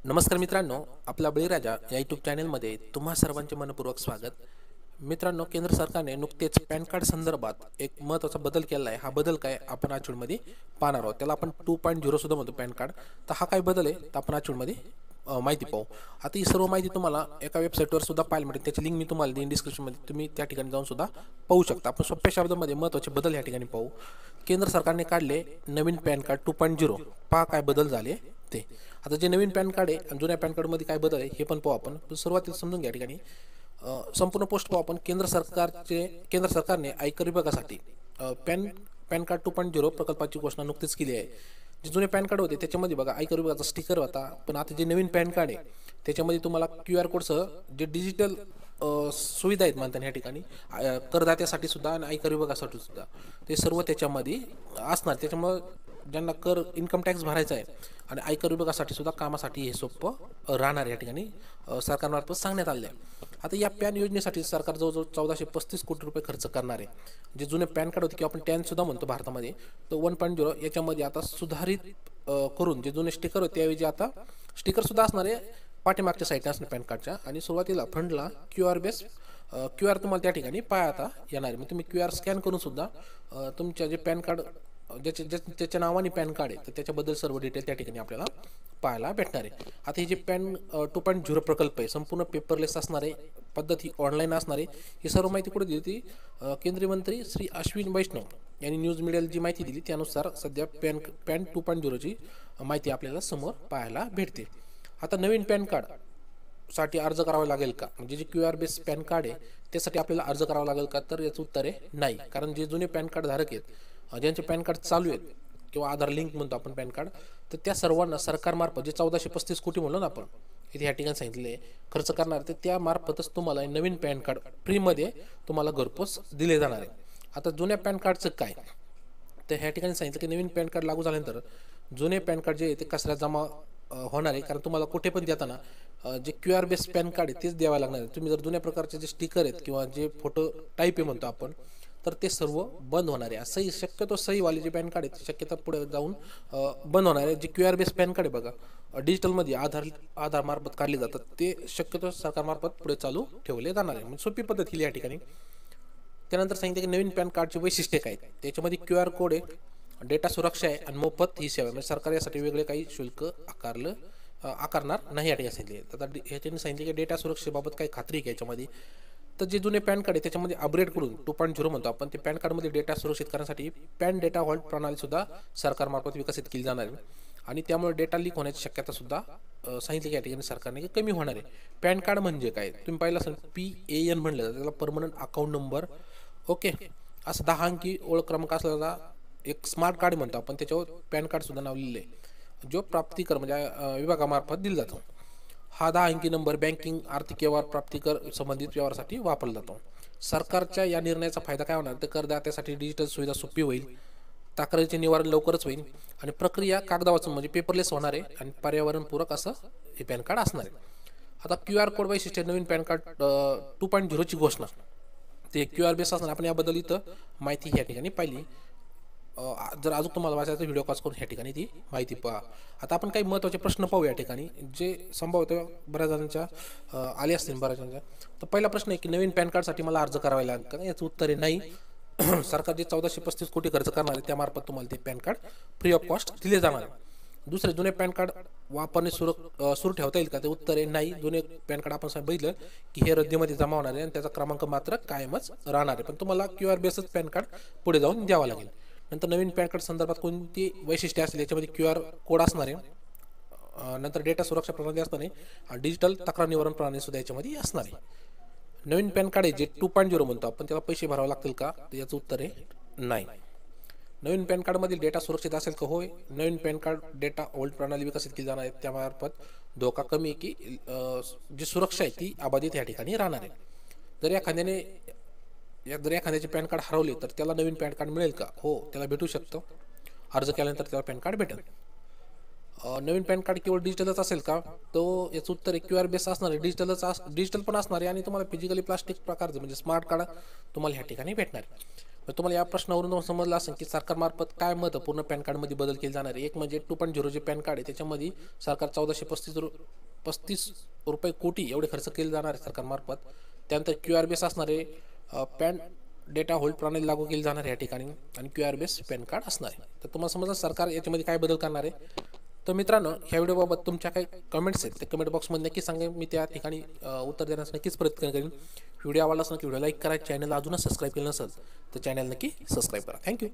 नमस्कार मित्रांनो, आपला बळीराजा या यूट्यूब चॅनलमध्ये तुम्हा सर्वांचे मनपूर्वक स्वागत. मित्रांनो, केंद्र सरकारने नुकतेच पॅन कार्ड संदर्भात एक महत्त्वाचा बदल केला आहे. हा बदल काय आपण आज व्हिडिओमध्ये पाहणार आहोत. त्याला आपण 2.0 सुद्धा म्हणतो पॅन कार्ड. तर हा काय बदल आहे तर आपण आज व्हिडिओमध्ये माहिती पाहू. आता ही सर्व माहिती तुम्हाला एका वेबसाईटवर सुद्धा पाहायला मिळेल. त्याची लिंक मी तुम्हाला देईन डिस्क्रिप्शनमध्ये, तुम्ही त्या ठिकाणी जाऊन सुद्धा पाहू शकता. आपण सोप्या शब्दामध्ये महत्त्वाचे बदल या ठिकाणी पाहू. केंद्र सरकारने काढले नवीन पॅन कार्ड 2.0. पहा काय बदल झाले ते. आता जे नवीन पॅन कार्ड आहे आणि जुन्या पॅन कार्डमध्ये काय बदल आहे हे पण पाहू आपण. सुरुवातीला समजून घ्या ठिकाणी संपूर्ण पोस्ट पाहू आपण. केंद्र सरकारने आयकर विभागासाठी पॅन कार्ड 2.0 प्रकल्पाची घोषणा नुकतीच केली आहे. जे जुने पॅन कार्ड होते त्याच्यामध्ये बघा आयकर विभागाचा स्टिकर होता, पण आता जे नवीन पॅन कार्ड आहे त्याच्यामध्ये तुम्हाला QR कोडसह जे डिजिटल सुविधा आहेत म्हणतात या ठिकाणी करदात्यासाठी सुद्धा आणि आयकर विभागासाठी सुद्धा ते सर्व त्याच्यामध्ये असणार. त्याच्यामुळं ज्यांना इन्कम टॅक्स भरायचा आहे आणि आयकर विभागासाठी सुद्धा कामासाठी हे सोपं राहणार या ठिकाणी सरकारमार्फत सांगण्यात आले आहे. आता या पॅन योजनेसाठी सरकार जवळजवळ 1435 कोटी रुपये खर्च करणार आहे. जे जुने पॅन कार्ड होते किंवा आपण टॅन सुद्धा म्हणतो भारतामध्ये, तो 1.0 याच्यामध्ये आता सुधारित करून जे जुने स्टिकर होते त्याऐवजी आता स्टिकर सुद्धा असणार आहे पाठीमागच्या साईडने असणार पॅन कार्डच्या. आणि सुरुवातीला फंडला QR तुम्हाला त्या ठिकाणी पाहता येणार आहे. मग तुम्ही QR स्कॅन करून सुद्धा तुमच्या जे पॅन कार्ड ज्याच्या नावाने पॅन कार्ड आहे तर त्याच्याबद्दल सर्व डिटेल त्या ठिकाणी आपल्याला पाहायला भेटणार आहे. आता हे जे पॅन 2.0 प्रकल्प आहे संपूर्ण पेपरलेस असणार आहे, पद्धत ही ऑनलाईन असणार आहे. ही सर्व माहिती कुठे दिली ती केंद्रीय मंत्री श्री अश्विन वैष्णव यांनी न्यूज मीडियाला जी माहिती दिली त्यानुसार सध्या पॅन 2.0 ची माहिती आपल्याला समोर पाहायला भेटते. आता नवीन पॅन कार्ड साठी अर्ज करावा लागेल का, म्हणजे जे QR बेस पॅन कार्ड आहे त्यासाठी आपल्याला अर्ज करावा लागेल का, तर याचं उत्तर आहे नाही. कारण जे जुने पॅन कार्ड धारक आहेत ज्यांचे पॅन कार्ड चालू आहेत किंवा आधार लिंक म्हणतो आपण पॅन कार्ड, तर त्या सर्वांना सरकारमार्फत जे 1435 कोटी म्हणलो ना आपण इथे ह्या ठिकाणी सांगितले खर्च करणार, तर त्यामार्फतच तुम्हाला नवीन पॅन कार्ड फ्रीमध्ये तुम्हाला घरपोच दिले जाणार आहे. आता जुन्या पॅन कार्डचं काय, तर ह्या ठिकाणी सांगितलं की नवीन पॅन कार्ड लागू झाल्यानंतर जुने पॅन कार्ड जे आहे ते कचऱ्यात जमा होणार आहे. कारण तुम्हाला कुठे पण देताना जे QR बेस पॅन कार्ड आहे तेच द्यावं लागणार आहे. तुम्ही जर जुन्या प्रकारचे जे स्टिकर आहेत किंवा जे फोटो टाईप आहे म्हणतो आपण, तर ते सर्व बंद होणार आहे. सही शक्यतो सहीवाले जे पॅन कार्ड आहेत शक्यता पुढे जाऊन बंद होणार आहे. जे QR बेस पॅन कार्ड आहे बघा डिजिटलमध्ये आधार मार्फत काढले जातात ते शक्यतो सरकारमार्फत पुढे चालू ठेवले जाणार आहे. म्हणजे सोपी पद्धत केली या ठिकाणी. त्यानंतर सांगितलं की नवीन पॅन कार्डची वैशिष्ट्ये काय, त्याच्यामध्ये QR कोड आहे, डेटा सुरक्षा आहे आणि मोफत ही सेवा. म्हणजे सरकार यासाठी वेगळे काही शुल्क आकारणार नाही या ठिकाणी सांगितले. आता ह्याच्याने सांगितले की डेटा सुरक्षेबाबत काही खात्री आहे याच्यामध्ये. तर जे जुने पॅन कार्ड आहे त्याच्यामध्ये अपग्रेड करून 2.0 म्हणतो आपण, ते पॅन कार्डमध्ये डेटा सुरक्षित करण्यासाठी पॅन डेटा व्हॉल्ट प्रणाली सुद्धा सरकारमार्फत विकसित केली जाणार आहे. आणि त्यामुळे डेटा लीक होण्याची शक्यता सुद्धा सांगितली की या ठिकाणी सरकारने कमी होणार आहे. पॅन कार्ड म्हणजे काय तुम्ही पाहिलं असेल, PAN म्हणलं जातं, त्याला परमनंट अकाउंट नंबर, ओके, असं 10 अंकी ओळख क्रमांक असलेला एक स्मार्ट कार्ड म्हणतो आपण, त्याच्यावर पॅन कार्ड सुद्धा नाव लिहिलं आहे, जो प्राप्तिकर म्हणजे विभागामार्फत दिला जातो. हा 10 अंकी नंबर बँकिंग, आर्थिक व्यवहार, प्राप्तिकर संबंधित व्यवहारासाठी वापरला जातो. सरकारच्या या निर्णयाचा फायदा काय होणार, तर करदात्यासाठी डिजिटल सुविधा सोपी होईल, तक्रारीचे निवारण लवकरच होईल आणि प्रक्रिया कागदावाचून म्हणजे पेपरलेस होणार आहे आणि पर्यावरणपूरक असं हे पॅन कार्ड असणार आहे. आता QR कोड वैशिष्ट्य नवीन पॅन कार्ड 2.0 ची घोषणा, ते QR बेस असणार. आपण याबद्दल इथं माहिती ह्या ठिकाणी पाहिली. जर अजून तुम्हाला वाचायचं व्हिडिओ कॉल करून ह्या ठिकाणी ती माहिती पहा. आता आपण काही महत्त्वाचे प्रश्न पाहू या ठिकाणी जे संभवत बऱ्याच जणांच्या आले असतील बऱ्याच जणांच्या. तर पहिला प्रश्न आहे की नवीन पॅन कार्डसाठी मला अर्ज करावा लागेल का, याचं उत्तर आहे नाही. सरकार जे 1435 कोटी खर्च करणार आहे त्यामार्फत तुम्हाला ते pan card free of cost दिले जाणार आहे. दुसरे, जुने पॅन कार्ड वापरणे सुरू ठेवता येईल का, ते उत्तर आहे नाही. जुने पॅन कार्ड आपण बघितलं की हे रद्दीमध्ये जमा होणार आहे आणि त्याचा क्रमांक मात्र कायमच राहणार आहे, पण तुम्हाला QR बेसच पॅन कार्ड पुढे जाऊन द्यावा लागेल. नंतर नवीन पॅन कार्ड संदर्भात कोणती वैशिष्ट्ये असतील याच्यामध्ये QR कोड असणार आहे. नंतर डेटा सुरक्षा प्रणाली असणार आहे, डिजिटल तक्रार निवारण प्रणाली सुद्धा याच्यामध्ये असणार आहे. नवीन पॅन कार्ड आहे जे 2.0 म्हणतो आपण, त्याला पैसे भरावे लागतील का, तर याचं उत्तर आहे नाही. नवीन पॅन कार्डमधील डेटा सुरक्षित असेल का, होय. नवीन पॅन कार्ड डेटा होल्ड प्रणाली विकसित केली जाणार आहे, त्यामार्फत धोका कमी आहे की जी सुरक्षा आहे ती अबाधित या ठिकाणी राहणार आहे. जर एखाद्याचे पॅन कार्ड हरवले तर त्याला नवीन पॅन कार्ड मिळेल का, हो, त्याला भेटू शकतं. अर्ज केल्यानंतर त्याला पॅन कार्ड भेटेल. नवीन पॅन कार्ड केवळ डिजिटलच असेल का, तो याचं उत्तर आहे QR बेस असणार आहे, डिजिटल पण असणार आहे आणि तुम्हाला फिजिकली प्लास्टिक प्रकारचं म्हणजे स्मार्ट कार्ड तुम्हाला ह्या ठिकाणी भेटणार आहे. तर तुम्हाला या प्रश्नावरून समजलं असेल की सरकारमार्फत काय महत्त्वपूर्ण पॅन कार्डमध्ये बदल केले जाणार आहे. एक म्हणजे 2.0 जे पॅन कार्ड आहे त्याच्यामध्ये सरकार 1435 रुपये कोटी एवढे खर्च केले जाणार आहे सरकारमार्फत. त्यानंतर QR बेस असणारे पॅन डेटा होल्ड प्रणाली लागू केली जाणार आहे या ठिकाणी आणि QR बेस पॅन कार्ड असणार आहे. तर तुम्हाला समजा सरकार याच्यामध्ये काय बदल करणार आहे. तर मित्रांनो, ह्या व्हिडिओबाबत तुमच्या काही कमेंट्स आहेत ते कमेंट बॉक्समध्ये नक्की सांगा. मी त्या ठिकाणी उत्तर देण्यास नक्कीच प्रयत्न करेन. व्हिडिओ आवडला असेल की व्हिडिओ लाईक करा. चॅनलला अजूनच सबस्क्राईब केलं नसेल तर चॅनल नक्की सबस्क्राईब करा. थँक्यू.